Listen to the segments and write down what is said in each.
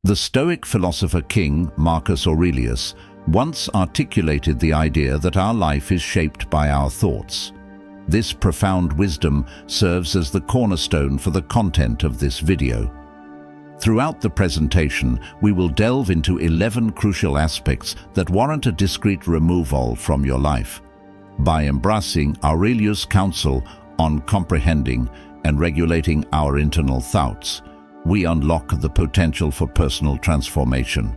The Stoic philosopher King Marcus Aurelius once articulated the idea that our life is shaped by our thoughts. This profound wisdom serves as the cornerstone for the content of this video. Throughout the presentation, we will delve into 11 crucial aspects that warrant a discreet removal from your life. By embracing Aurelius' counsel on comprehending and regulating our internal thoughts, we unlock the potential for personal transformation.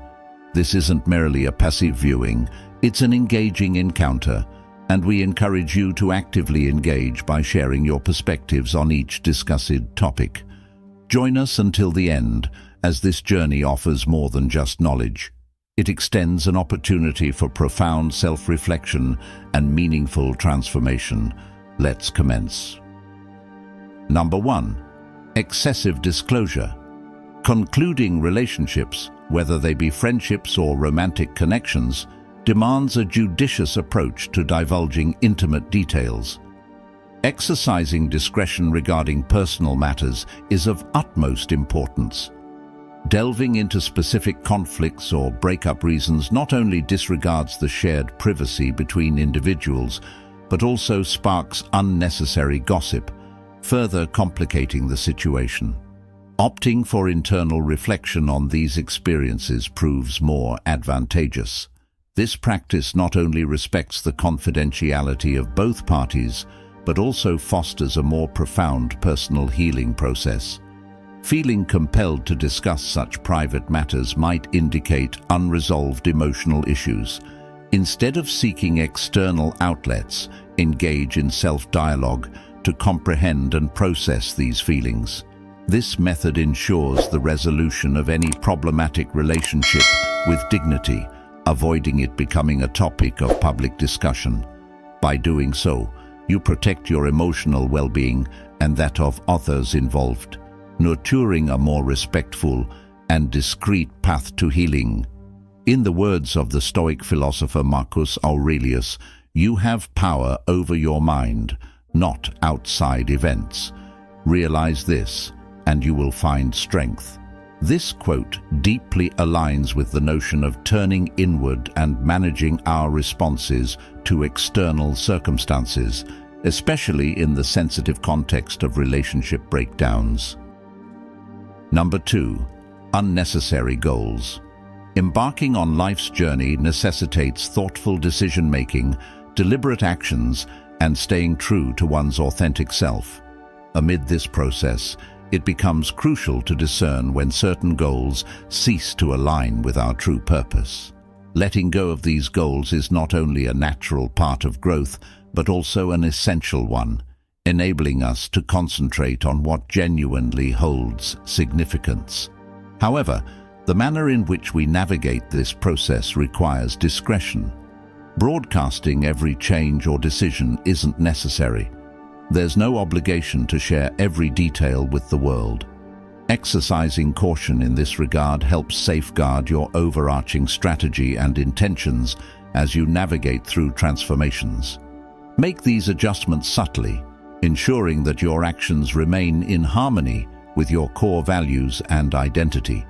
This isn't merely a passive viewing, it's an engaging encounter, and we encourage you to actively engage by sharing your perspectives on each discussed topic. Join us until the end, as this journey offers more than just knowledge. It extends an opportunity for profound self-reflection and meaningful transformation. Let's commence. Number 1. Excessive disclosure. Concluding relationships, whether they be friendships or romantic connections, demands a judicious approach to divulging intimate details. Exercising discretion regarding personal matters is of utmost importance. Delving into specific conflicts or breakup reasons not only disregards the shared privacy between individuals, but also sparks unnecessary gossip, further complicating the situation. Opting for internal reflection on these experiences proves more advantageous. This practice not only respects the confidentiality of both parties, but also fosters a more profound personal healing process. Feeling compelled to discuss such private matters might indicate unresolved emotional issues. Instead of seeking external outlets, engage in self-dialogue to comprehend and process these feelings. This method ensures the resolution of any problematic relationship with dignity, avoiding it becoming a topic of public discussion. By doing so, you protect your emotional well-being and that of others involved, nurturing a more respectful and discreet path to healing. In the words of the Stoic philosopher Marcus Aurelius, you have power over your mind, not outside events. Realize this, and you will find strength. This quote deeply aligns with the notion of turning inward and managing our responses to external circumstances, especially in the sensitive context of relationship breakdowns. Number 2. Unnecessary goals. Embarking on life's journey necessitates thoughtful decision-making, deliberate actions, and staying true to one's authentic self. Amid this process, it becomes crucial to discern when certain goals cease to align with our true purpose. Letting go of these goals is not only a natural part of growth, but also an essential one, enabling us to concentrate on what genuinely holds significance. However, the manner in which we navigate this process requires discretion. Broadcasting every change or decision isn't necessary. There's no obligation to share every detail with the world. Exercising caution in this regard helps safeguard your overarching strategy and intentions as you navigate through transformations. Make these adjustments subtly, ensuring that your actions remain in harmony with your core values and identity.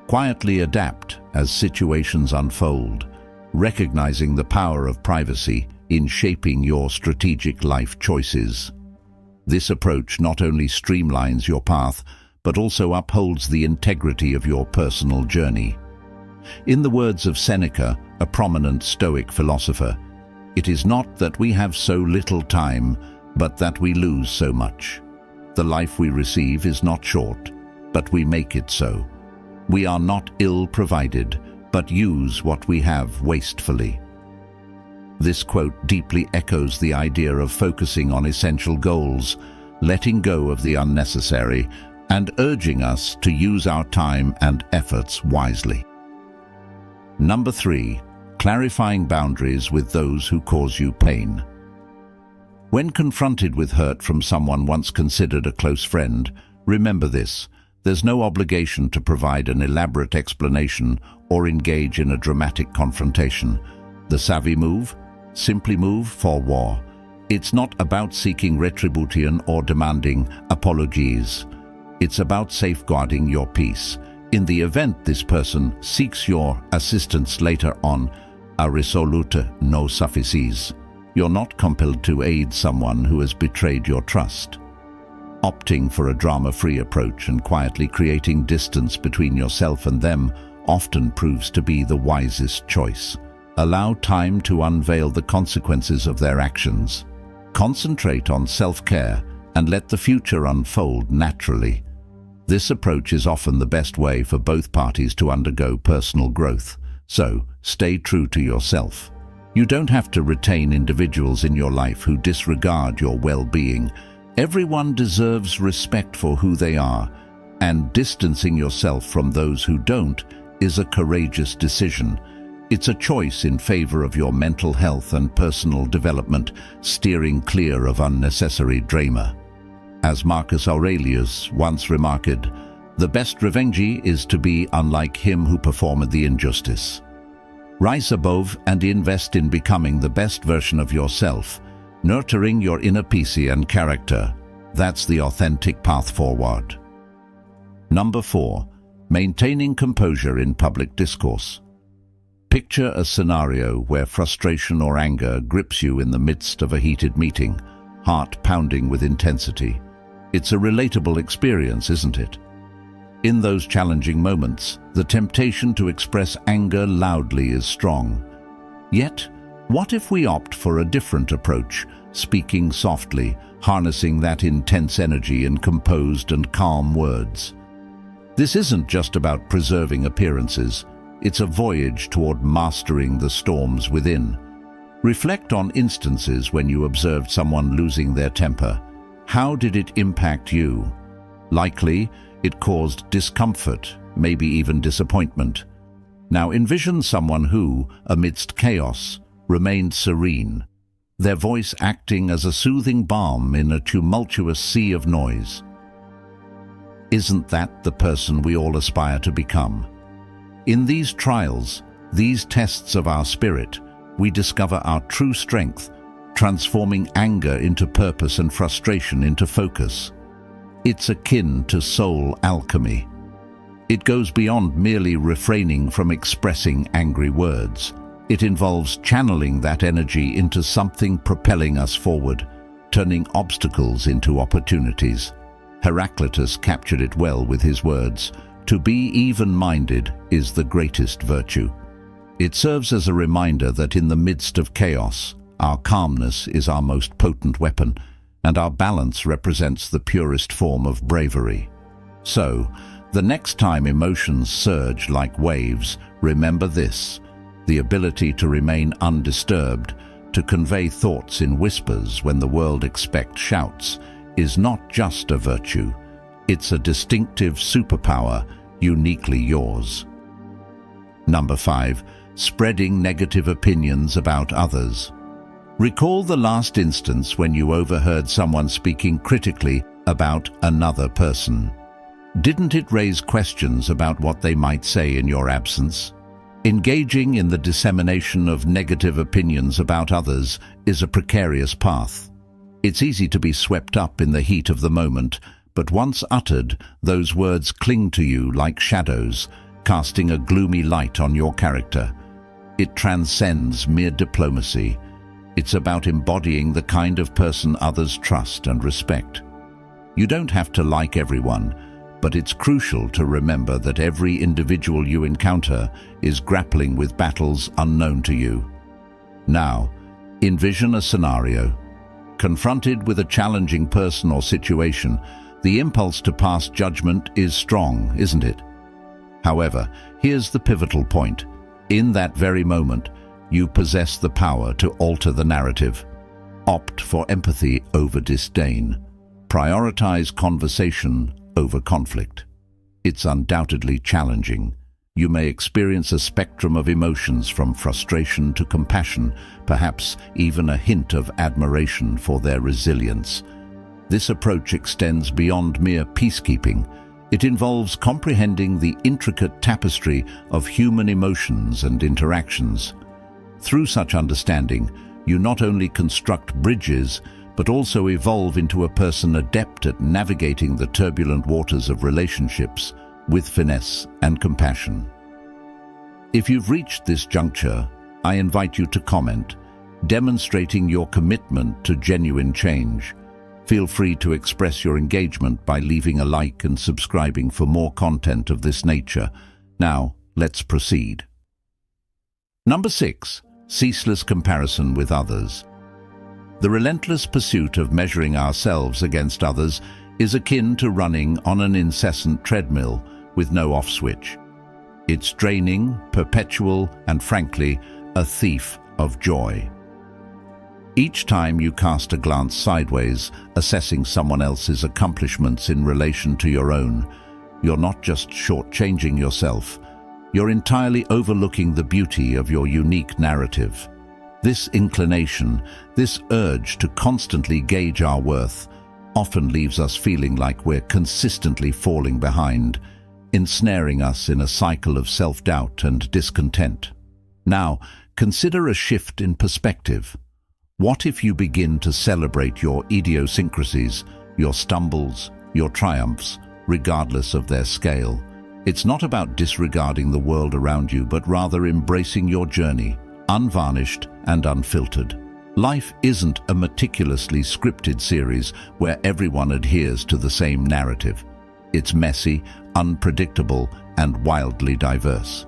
Quietly adapt as situations unfold, recognizing the power of privacy in shaping your strategic life choices. This approach not only streamlines your path, but also upholds the integrity of your personal journey. In the words of Seneca, a prominent Stoic philosopher, it is not that we have so little time, but that we lose so much. The life we receive is not short, but we make it so. We are not ill-provided, but use what we have wastefully. This quote deeply echoes the idea of focusing on essential goals, letting go of the unnecessary, and urging us to use our time and efforts wisely. Number 3. Clarifying boundaries with those who cause you pain. When confronted with hurt from someone once considered a close friend, remember this: there's no obligation to provide an elaborate explanation or engage in a dramatic confrontation. The savvy move? Simply move forward. It's not about seeking retribution or demanding apologies. It's about safeguarding your peace. In the event this person seeks your assistance later on, a risolute no suffices. You're not compelled to aid someone who has betrayed your trust. Opting for a drama-free approach and quietly creating distance between yourself and them often proves to be the wisest choice. Allow time to unveil the consequences of their actions. Concentrate on self-care and let the future unfold naturally. This approach is often the best way for both parties to undergo personal growth, so stay true to yourself. You don't have to retain individuals in your life who disregard your well-being. Everyone deserves respect for who they are, and distancing yourself from those who don't is a courageous decision. It's a choice in favor of your mental health and personal development, steering clear of unnecessary drama. As Marcus Aurelius once remarked, "The best revenge is to be unlike him who performed the injustice." Rise above and invest in becoming the best version of yourself, nurturing your inner peace and character. That's the authentic path forward. Number 4. Maintaining composure in public discourse. Picture a scenario where frustration or anger grips you in the midst of a heated meeting, heart pounding with intensity. It's a relatable experience, isn't it? In those challenging moments, the temptation to express anger loudly is strong. Yet, what if we opt for a different approach, speaking softly, harnessing that intense energy in composed and calm words? This isn't just about preserving appearances. It's a voyage toward mastering the storms within. Reflect on instances when you observed someone losing their temper. How did it impact you? Likely, it caused discomfort, maybe even disappointment. Now envision someone who, amidst chaos, remained serene, their voice acting as a soothing balm in a tumultuous sea of noise. Isn't that the person we all aspire to become? In these trials, these tests of our spirit, we discover our true strength, transforming anger into purpose and frustration into focus. It's akin to soul alchemy. It goes beyond merely refraining from expressing angry words. It involves channeling that energy into something propelling us forward, turning obstacles into opportunities. Heraclitus captured it well with his words, "To be even-minded is the greatest virtue." It serves as a reminder that in the midst of chaos, our calmness is our most potent weapon, and our balance represents the purest form of bravery. So, the next time emotions surge like waves, remember this: the ability to remain undisturbed, to convey thoughts in whispers when the world expects shouts, is not just a virtue. It's a distinctive superpower, uniquely yours. Number 5. Spreading negative opinions about others. Recall the last instance when you overheard someone speaking critically about another person. Didn't it raise questions about what they might say in your absence? Engaging in the dissemination of negative opinions about others is a precarious path. It's easy to be swept up in the heat of the moment, but once uttered, those words cling to you like shadows, casting a gloomy light on your character. It transcends mere diplomacy. It's about embodying the kind of person others trust and respect. You don't have to like everyone, but it's crucial to remember that every individual you encounter is grappling with battles unknown to you. Now, envision a scenario. Confronted with a challenging person or situation, the impulse to pass judgment is strong, isn't it? However, here's the pivotal point. In that very moment, you possess the power to alter the narrative. Opt for empathy over disdain. Prioritize conversation over conflict. It's undoubtedly challenging. You may experience a spectrum of emotions from frustration to compassion, perhaps even a hint of admiration for their resilience. This approach extends beyond mere peacekeeping. It involves comprehending the intricate tapestry of human emotions and interactions. Through such understanding, you not only construct bridges, but also evolve into a person adept at navigating the turbulent waters of relationships, with finesse and compassion. If you've reached this juncture, I invite you to comment, demonstrating your commitment to genuine change. Feel free to express your engagement by leaving a like and subscribing for more content of this nature. Now, let's proceed. Number 6. Ceaseless comparison with others. The relentless pursuit of measuring ourselves against others is akin to running on an incessant treadmill with no off switch. It's draining, perpetual, and frankly, a thief of joy. Each time you cast a glance sideways, assessing someone else's accomplishments in relation to your own, you're not just shortchanging yourself, you're entirely overlooking the beauty of your unique narrative. This inclination, this urge to constantly gauge our worth, often leaves us feeling like we're consistently falling behind, ensnaring us in a cycle of self-doubt and discontent. Now, consider a shift in perspective. What if you begin to celebrate your idiosyncrasies, your stumbles, your triumphs, regardless of their scale? It's not about disregarding the world around you, but rather embracing your journey, unvarnished and unfiltered. Life isn't a meticulously scripted series where everyone adheres to the same narrative. It's messy, unpredictable, and wildly diverse.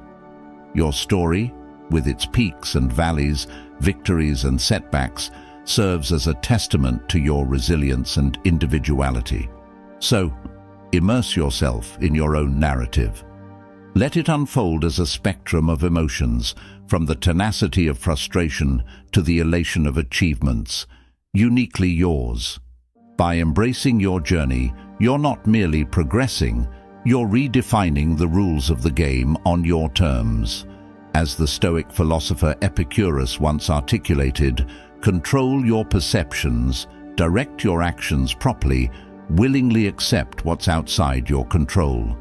Your story, with its peaks and valleys, victories and setbacks, serves as a testament to your resilience and individuality. So, immerse yourself in your own narrative. Let it unfold as a spectrum of emotions, from the tenacity of frustration to the elation of achievements, uniquely yours. By embracing your journey, you're not merely progressing, you're redefining the rules of the game on your terms. As the Stoic philosopher Epicurus once articulated, control your perceptions, direct your actions properly, willingly accept what's outside your control.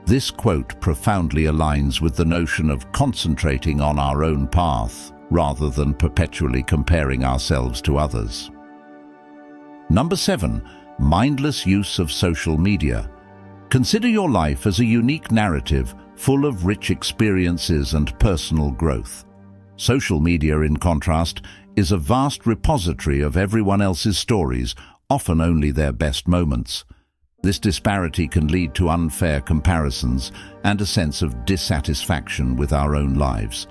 This quote profoundly aligns with the notion of concentrating on our own path, rather than perpetually comparing ourselves to others. Number 7. Mindless use of social media. Consider your life as a unique narrative full of rich experiences and personal growth. Social media, in contrast, is a vast repository of everyone else's stories, often only their best moments. This disparity can lead to unfair comparisons and a sense of dissatisfaction with our own lives.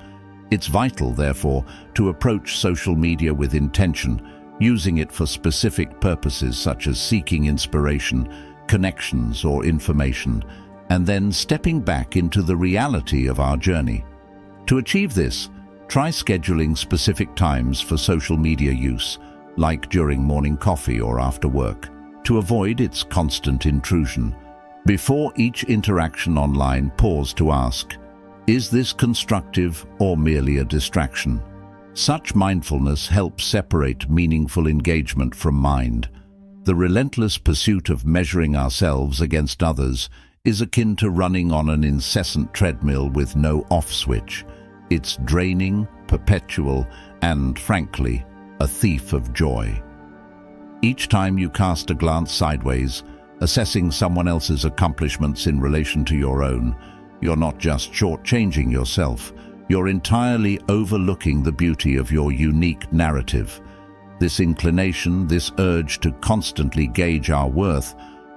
It's vital, therefore, to approach social media with intention, using it for specific purposes such as seeking inspiration, connections, or information, and then stepping back into the reality of our journey. To achieve this, try scheduling specific times for social media use, like during morning coffee or after work, to avoid its constant intrusion. Before each interaction online, pause to ask, is this constructive or merely a distraction? Such mindfulness helps separate meaningful engagement from mind. The relentless pursuit of measuring ourselves against others is akin to running on an incessant treadmill with no off switch. It's draining, perpetual, and, frankly, a thief of joy. Each time you cast a glance sideways, assessing someone else's accomplishments in relation to your own, you're not just shortchanging yourself, you're entirely overlooking the beauty of your unique narrative. This inclination, this urge to constantly gauge our worth,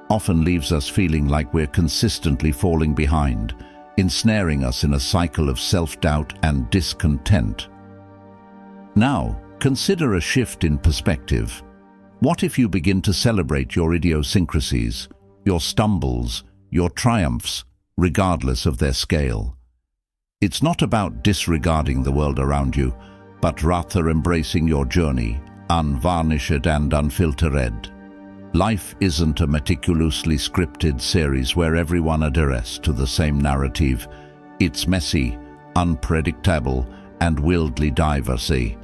often leaves us feeling like we're consistently falling behind, ensnaring us in a cycle of self-doubt and discontent. Now, consider a shift in perspective. What if you begin to celebrate your idiosyncrasies, your stumbles, your triumphs, regardless of their scale? It's not about disregarding the world around you, but rather embracing your journey, unvarnished and unfiltered. Life isn't a meticulously scripted series where everyone adheres to the same narrative. It's messy, unpredictable, and wildly diverse.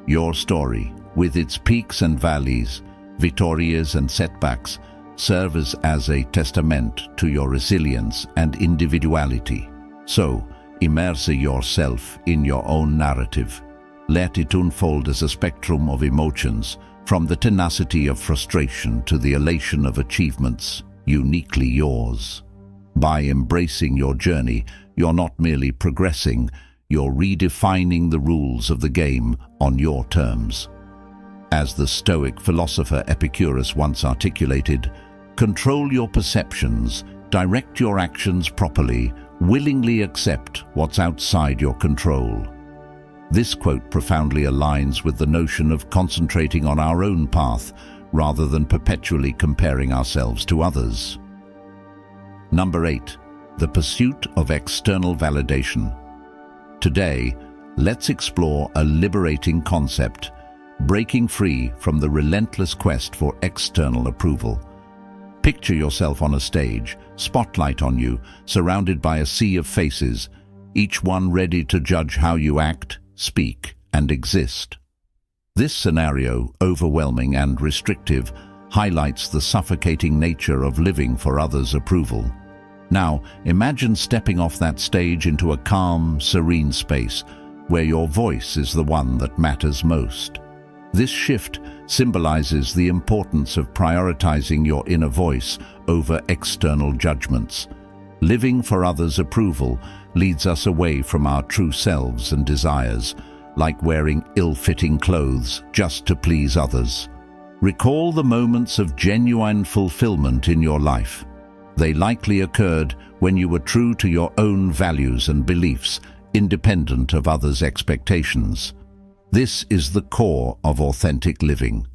Your story, with its peaks and valleys, victorias and setbacks, serves as a testament to your resilience and individuality. So, immerse yourself in your own narrative. Let it unfold as a spectrum of emotions, from the tenacity of frustration to the elation of achievements uniquely yours. By embracing your journey, you're not merely progressing, you're redefining the rules of the game on your terms. As the Stoic philosopher Epicurus once articulated, control your perceptions, direct your actions properly, willingly accept what's outside your control. This quote profoundly aligns with the notion of concentrating on our own path rather than perpetually comparing ourselves to others. Number 8. The pursuit of external validation. Today, let's explore a liberating concept, breaking free from the relentless quest for external approval. Picture yourself on a stage, spotlight on you, surrounded by a sea of faces, each one ready to judge how you act, speak, and exist. This scenario, overwhelming and restrictive, highlights the suffocating nature of living for others' approval. Now, imagine stepping off that stage into a calm, serene space where your voice is the one that matters most. This shift symbolizes the importance of prioritizing your inner voice over external judgments. Living for others' approval leads us away from our true selves and desires, like wearing ill-fitting clothes just to please others. Recall the moments of genuine fulfillment in your life. They likely occurred when you were true to your own values and beliefs, independent of others' expectations. This is the core of authentic living.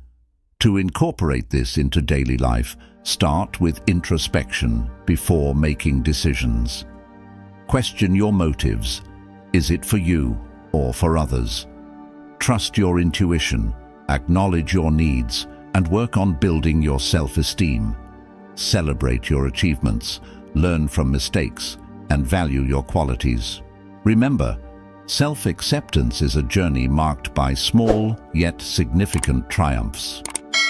To incorporate this into daily life, start with introspection before making decisions. Question your motives. Is it for you or for others? Trust your intuition, acknowledge your needs, and work on building your self-esteem. Celebrate your achievements, learn from mistakes, and value your qualities. Remember, self-acceptance is a journey marked by small yet significant triumphs.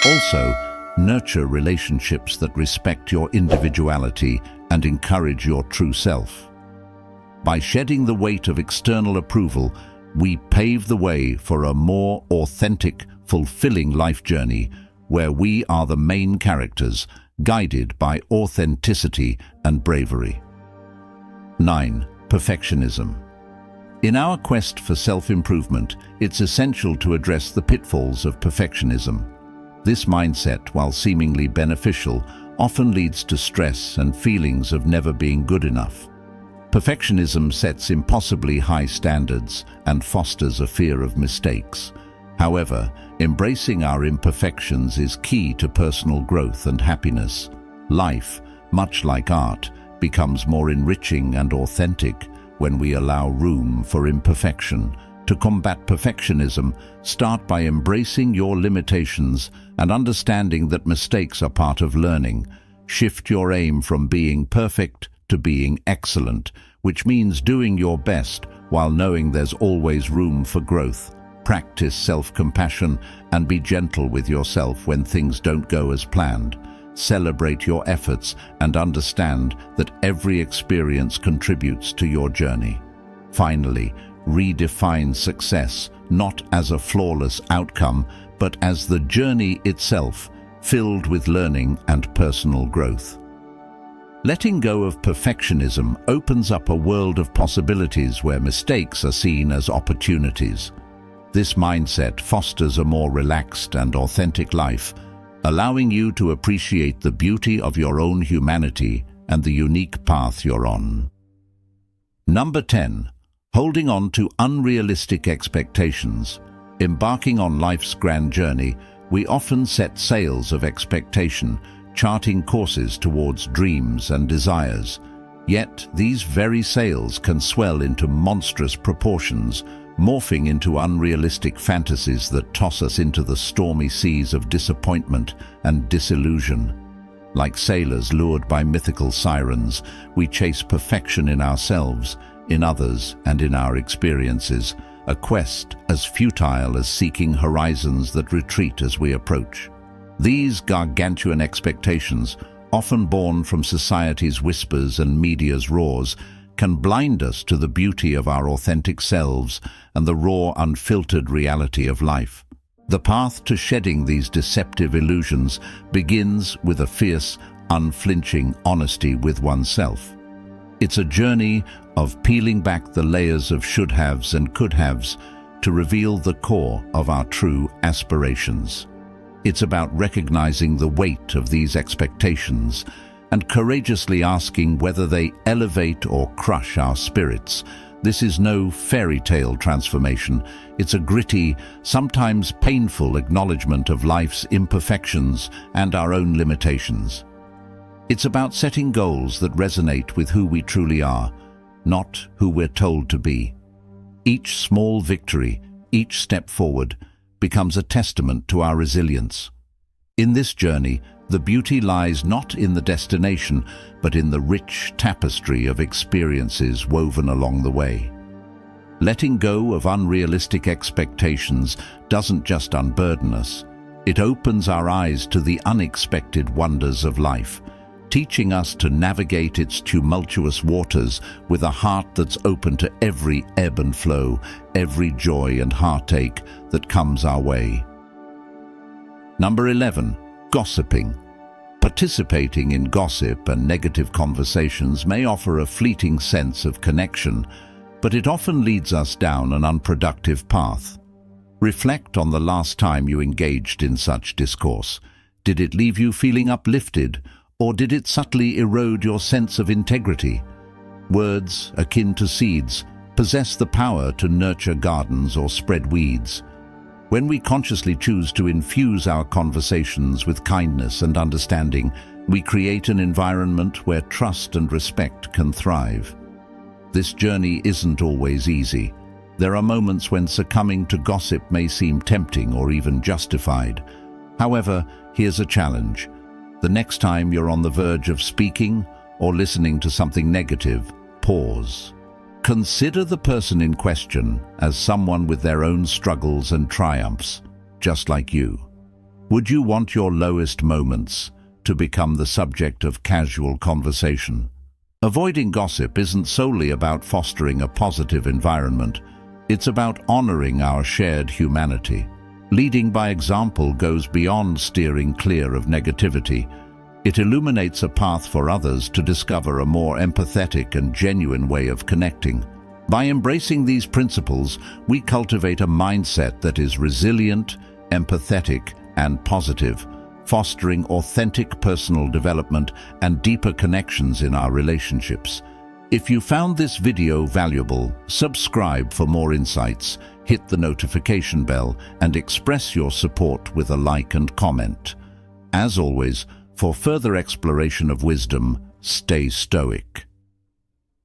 Also, nurture relationships that respect your individuality and encourage your true self. By shedding the weight of external approval, we pave the way for a more authentic, fulfilling life journey where we are the main characters, guided by authenticity and bravery. 9. Perfectionism. In our quest for self-improvement, it's essential to address the pitfalls of perfectionism. This mindset, while seemingly beneficial, often leads to stress and feelings of never being good enough. Perfectionism sets impossibly high standards and fosters a fear of mistakes. However, embracing our imperfections is key to personal growth and happiness. Life, much like art, becomes more enriching and authentic when we allow room for imperfection. To combat perfectionism, start by embracing your limitations and understanding that mistakes are part of learning. Shift your aim from being perfect to being excellent, which means doing your best while knowing there's always room for growth. Practice self-compassion and be gentle with yourself when things don't go as planned. Celebrate your efforts and understand that every experience contributes to your journey. Finally, redefine success not as a flawless outcome, but as the journey itself, filled with learning and personal growth. Letting go of perfectionism opens up a world of possibilities where mistakes are seen as opportunities. This mindset fosters a more relaxed and authentic life, allowing you to appreciate the beauty of your own humanity and the unique path you're on. Number 10. Holding on to unrealistic expectations. Embarking on life's grand journey, we often set sails of expectation, charting courses towards dreams and desires. Yet, these very sails can swell into monstrous proportions, morphing into unrealistic fantasies that toss us into the stormy seas of disappointment and disillusion. Like sailors lured by mythical sirens, we chase perfection in ourselves, in others, and in our experiences, a quest as futile as seeking horizons that retreat as we approach. These gargantuan expectations, often born from society's whispers and media's roars, can blind us to the beauty of our authentic selves and the raw, unfiltered reality of life. The path to shedding these deceptive illusions begins with a fierce, unflinching honesty with oneself. It's a journey of peeling back the layers of should-haves and could-haves to reveal the core of our true aspirations. It's about recognizing the weight of these expectations and courageously asking whether they elevate or crush our spirits. This is no fairy tale transformation. It's a gritty, sometimes painful acknowledgement of life's imperfections and our own limitations. It's about setting goals that resonate with who we truly are, not who we're told to be. Each small victory, each step forward, becomes a testament to our resilience. In this journey, the beauty lies not in the destination, but in the rich tapestry of experiences woven along the way. Letting go of unrealistic expectations doesn't just unburden us, it opens our eyes to the unexpected wonders of life, teaching us to navigate its tumultuous waters with a heart that's open to every ebb and flow, every joy and heartache that comes our way. Number 11. Gossiping. Participating in gossip and negative conversations may offer a fleeting sense of connection, but it often leads us down an unproductive path. Reflect on the last time you engaged in such discourse. Did it leave you feeling uplifted, or did it subtly erode your sense of integrity? Words, akin to seeds, possess the power to nurture gardens or spread weeds. When we consciously choose to infuse our conversations with kindness and understanding, we create an environment where trust and respect can thrive. This journey isn't always easy. There are moments when succumbing to gossip may seem tempting or even justified. However, here's a challenge. The next time you're on the verge of speaking or listening to something negative, pause. Consider the person in question as someone with their own struggles and triumphs, just like you. Would you want your lowest moments to become the subject of casual conversation? Avoiding gossip isn't solely about fostering a positive environment. It's about honoring our shared humanity. Leading by example goes beyond steering clear of negativity. It illuminates a path for others to discover a more empathetic and genuine way of connecting. By embracing these principles, we cultivate a mindset that is resilient, empathetic, and positive, fostering authentic personal development and deeper connections in our relationships. If you found this video valuable, subscribe for more insights, hit the notification bell, and express your support with a like and comment. As always, for further exploration of wisdom, stay stoic.